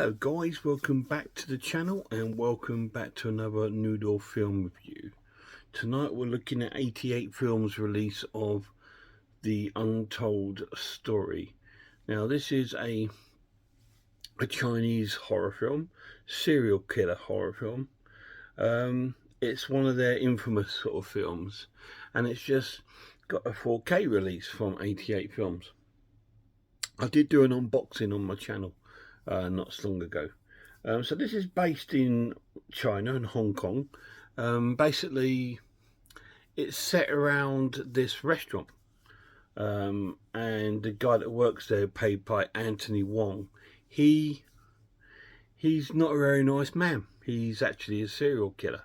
Hello guys, welcome back to the channel and welcome back to another Noodle film review. Tonight we're looking at 88 Films release of the Untold story. Now this is a Chinese horror film, serial killer horror film. It's one of their infamous sort of films, and it's just got a 4K release from 88 Films. I did do an unboxing on my channel not so long ago. So this is based in China and Hong Kong. Basically, it's set around this restaurant, and the guy that works there, played by Anthony Wong, he's not a very nice man. He's actually a serial killer,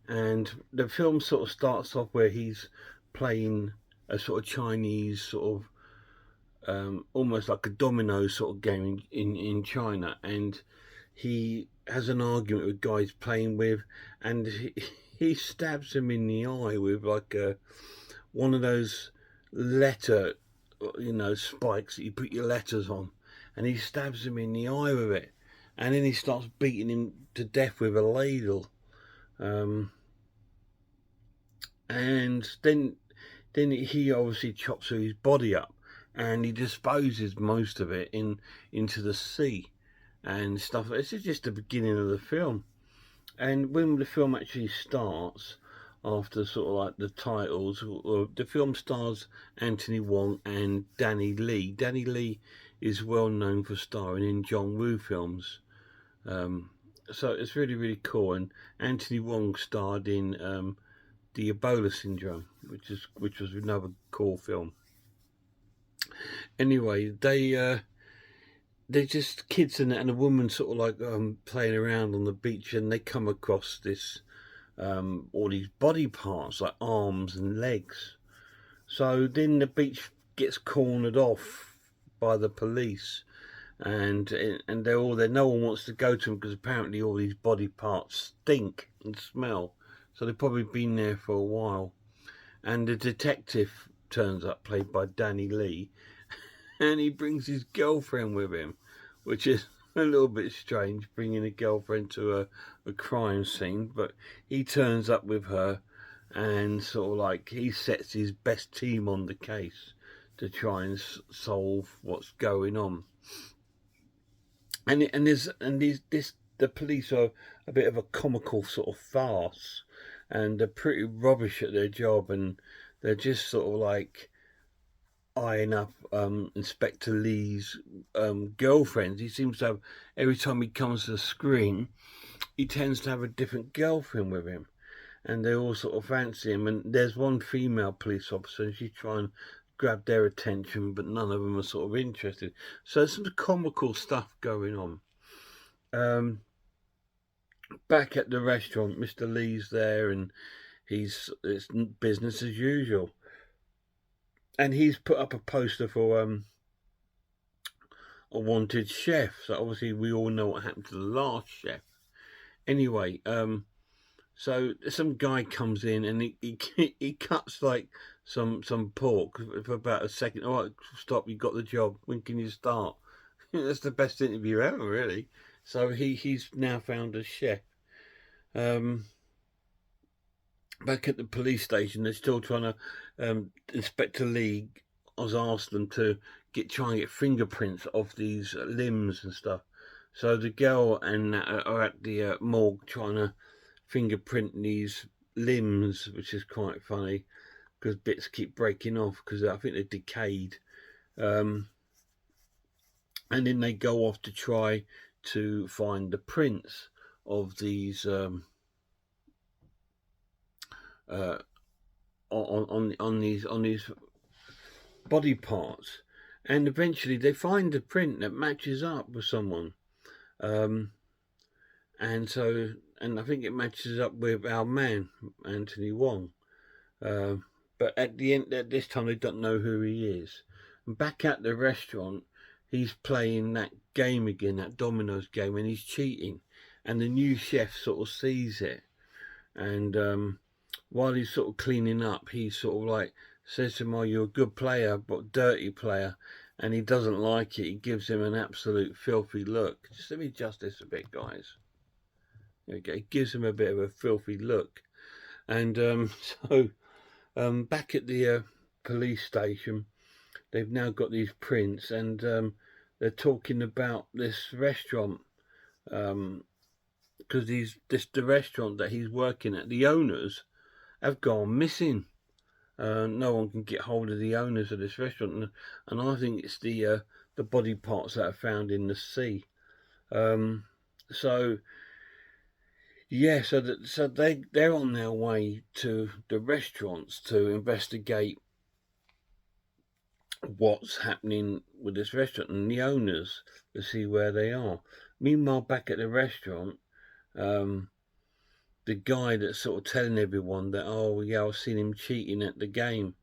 and the film sort of starts off where he's playing a sort of Chinese sort of almost like a domino sort of game in China, and he has an argument with guys playing with, and he stabs him in the eye with like one of those letter, spikes that you put your letters on, and he stabs him in the eye with it, and then he starts beating him to death with a ladle, and then he obviously chops his body up, and he disposes most of it into the sea and stuff. This is just the beginning of the film, and when the film actually starts, after sort of like the titles, the film stars Anthony Wong and Danny Lee. Danny Lee is well known for starring in John Woo films, so it's really, really cool. And Anthony Wong starred in the Ebola Syndrome, which was another cool film. Anyway, they're just kids in it, and a woman sort of like playing around on the beach, and they come across this all these body parts like arms and legs. So then the beach gets cornered off by the police, and they're all there. No one wants to go to them because apparently all these body parts stink and smell. So they've probably been there for a while. And the detective turns up, played by Danny Lee, and he brings his girlfriend with him, which is a little bit strange, bringing a girlfriend to a crime scene. But he turns up with her, and sort of like he sets his best team on the case to try and solve what's going on. And the police are a bit of a comical sort of farce, and they're pretty rubbish at their job, and they're just sort of like eyeing up Inspector Lee's girlfriends. He seems to have, every time he comes to the screen, he tends to have a different girlfriend with him, and they all sort of fancy him. And there's one female police officer, and she's trying to grab their attention, but none of them are sort of interested. So there's some comical stuff going on. Back at the restaurant, Mr. Lee's there, and it's business as usual. And he's put up a poster for a wanted chef. So obviously we all know what happened to the last chef. Anyway, so some guy comes in, and he cuts like some pork for about a second. All right, stop, you got the job. When can you start? That's the best interview ever, really. So he's now found a chef. Back at the police station, they're still trying to, Inspector Lee has asked them to try and get fingerprints of these limbs and stuff. So the girl and that are at the morgue trying to fingerprint these limbs, which is quite funny because bits keep breaking off because I think they're decayed. And then they go off to try to find the prints of these on these body parts, and eventually they find a print that matches up with someone, and I think it matches up with our man Anthony Wong, but at this time they don't know who he is. And back at the restaurant, he's playing that game again, that dominoes game, and he's cheating, and the new chef sort of sees it, and while he's sort of cleaning up, he sort of like says to him, "Oh, you're a good player, but dirty player." and he doesn't like it. He gives him an absolute filthy look. Just let me adjust this a bit, guys. There we go. He gives him a bit of a filthy look. And so back at the police station, they've now got these prints, and they're talking about this restaurant, because the restaurant that he's working at, the owners have gone missing. No one can get hold of the owners of this restaurant, and I think it's the body parts that are found in the sea. So yeah, so they're on their way to the restaurants to investigate what's happening with this restaurant and the owners, to see where they are. Meanwhile, back at the restaurant, the guy that's sort of telling everyone that, oh yeah, I've seen him cheating at the game,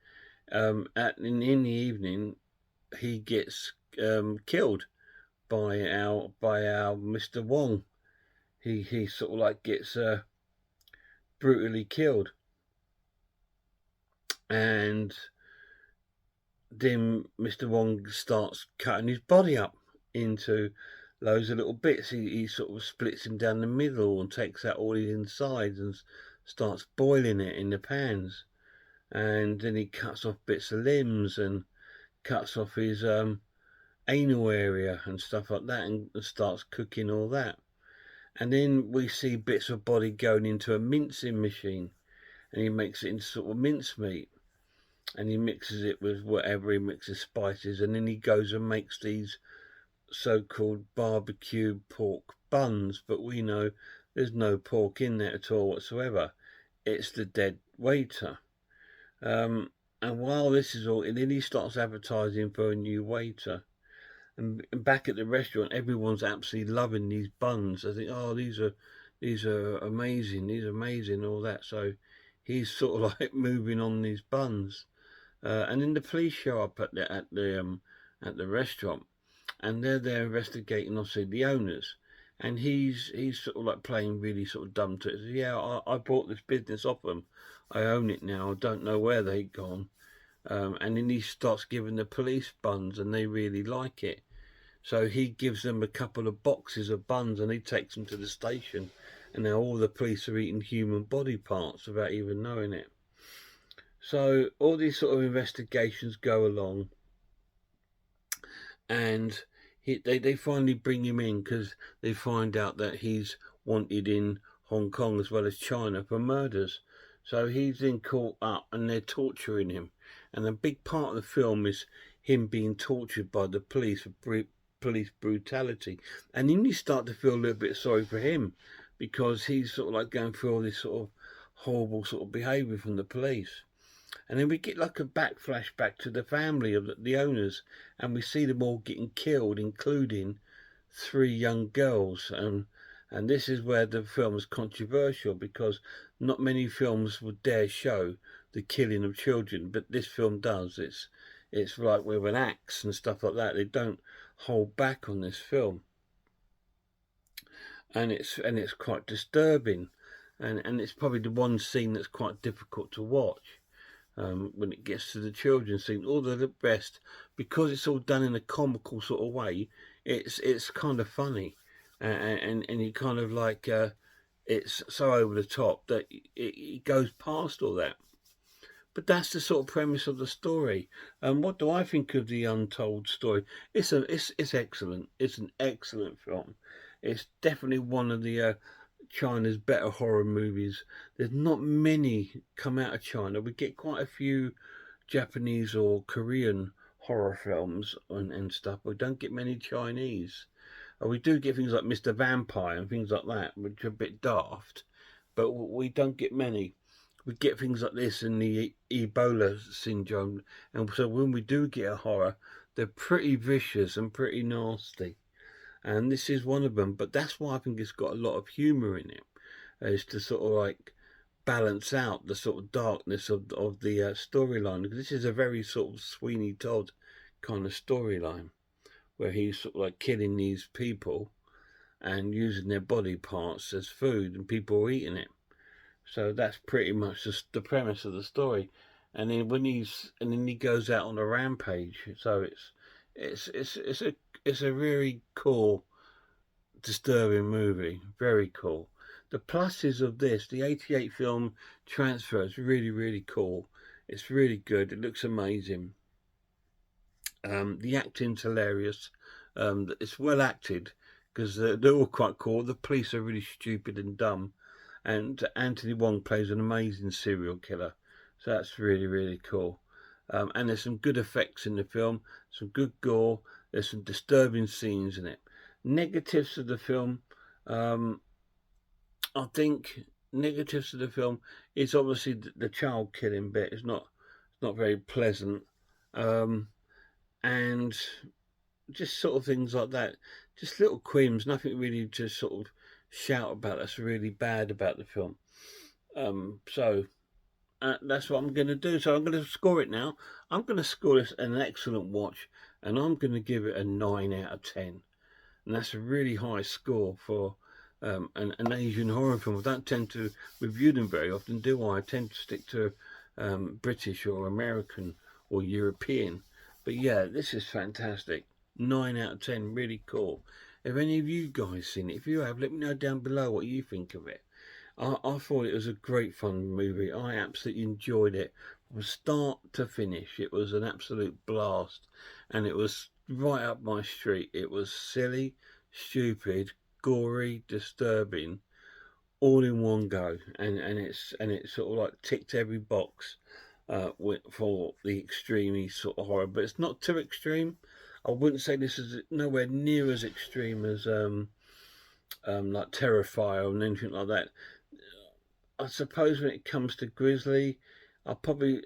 in the evening he gets killed by our Mr. Wong. He sort of like gets brutally killed, and then Mr. Wong starts cutting his body up into loads of little bits. He sort of splits him down the middle and takes out all his insides and starts boiling it in the pans, and then he cuts off bits of limbs and cuts off his anal area and stuff like that, and starts cooking all that. And then we see bits of body going into a mincing machine, and he makes it into sort of mincemeat, and he mixes it with whatever, he mixes spices, and then he goes and makes these so-called barbecue pork buns, but we know there's no pork in there at all whatsoever. It's the dead waiter. And while this is all, and then he starts advertising for a new waiter. And back at the restaurant, everyone's absolutely loving these buns. I think, oh, these are amazing. These are amazing, all that. So he's sort of like moving on these buns. And then the police show up at the restaurant, and they're there investigating, obviously, the owners. And he's sort of like playing really sort of dumb to it. So, yeah, I bought this business off them. I own it now. I don't know where they've gone. And then he starts giving the police buns, and they really like it. So he gives them a couple of boxes of buns, and he takes them to the station. And now all the police are eating human body parts without even knowing it. So all these sort of investigations go along, and they finally bring him in because they find out that he's wanted in Hong Kong as well as China for murders. So he's then caught up, and they're torturing him. And a big part of the film is him being tortured by the police for police brutality. And then you start to feel a little bit sorry for him, because he's sort of like going through all this sort of horrible sort of behaviour from the police. And then we get like a flashback to the family of the owners, and we see them all getting killed, including 3 young girls. And this is where the film is controversial, because not many films would dare show the killing of children, but this film does. It's like with an axe and stuff like that. They don't hold back on this film, and it's quite disturbing, and it's probably the one scene that's quite difficult to watch. When it gets to the children's scene, all the rest, because it's all done in a comical sort of way, it's kind of funny, and you kind of like, it's so over the top that it goes past all that. But that's the sort of premise of the story. And what do I think of the Untold story? It's excellent. It's an excellent film. It's definitely one of the China's better horror movies. There's not many come out of China. We get quite a few Japanese or Korean horror films and stuff. We don't get many Chinese. We do get things like Mr. Vampire and things like that, which are a bit daft, but we don't get many. We get things like this in the Ebola syndrome, and so when we do get a horror, they're pretty vicious and pretty nasty. And this is one of them, but that's why I think it's got a lot of humour in it, is to sort of like balance out the sort of darkness of the storyline, because this is a very sort of Sweeney Todd kind of storyline, where he's sort of like killing these people and using their body parts as food, and people are eating it. So that's pretty much just the premise of the story. And then he goes out on a rampage. So It's a really cool, disturbing movie. Very cool. The pluses of this, the '88 film Transfer, is really cool. It's really good. It looks amazing. The acting's hilarious. It's well acted because they're all quite cool. The police are really stupid and dumb, and Anthony Wong plays an amazing serial killer. So that's really cool. And there's some good effects in the film, some good gore. There's some disturbing scenes in it. Negatives of the film, um, I think negatives of the film is obviously the child killing bit. It's not very pleasant. Um, and just sort of things like that. Just little quims, nothing really to sort of shout about that's really bad about the film. So that's what I'm going to do. So I'm going to score it now. I'm going to score this an excellent watch, and I'm going to give it a 9 out of 10. And that's a really high score for an Asian horror film. I don't tend to review them very often, do I? I tend to stick to British or American or European. But yeah, this is fantastic. 9 out of 10, really cool. Have any of you guys seen it? If you have, let me know down below what you think of it. I thought it was a great fun movie. I absolutely enjoyed it from start to finish. It was an absolute blast, and it was right up my street. It was silly, stupid, gory, disturbing, all in one go, and it sort of like ticked every box for the extreme sort of horror, but it's not too extreme. I wouldn't say this is nowhere near as extreme as like Terrifier and anything like that. I suppose when it comes to Grizzly, I'll probably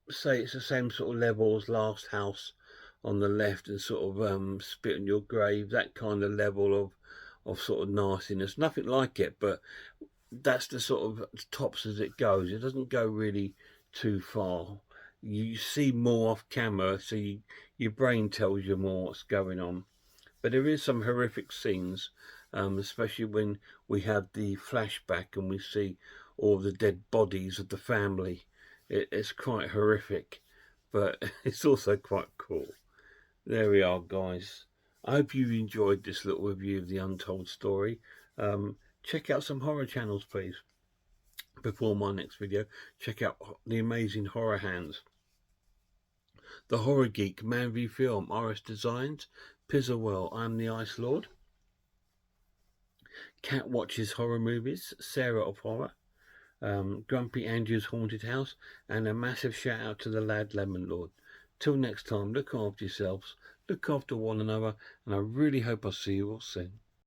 say it's the same sort of level as Last House on the left and sort of Spit on Your Grave, that kind of level of sort of nastiness. Nothing like it, but that's the sort of tops as it goes. It doesn't go really too far. You see more off camera, so your brain tells you more what's going on. But there is some horrific scenes, especially when we have the flashback and we see all the dead bodies of the family. It's quite horrific, but it's also quite cool. There we are, guys. I hope you enjoyed this little review of the Untold story. Check out some horror channels, please. Before my next video, check out the amazing Horror Hands, The Horror Geek, Man v Film, RS Designs, Pizzawell, I'm the Ice Lord, Cat Watches Horror Movies, Sarah of Horror, Grumpy Andrew's Haunted House, and a massive shout out to the Lad Lemon Lord. Till next time, look after yourselves, look after one another, and I really hope I'll see you all soon.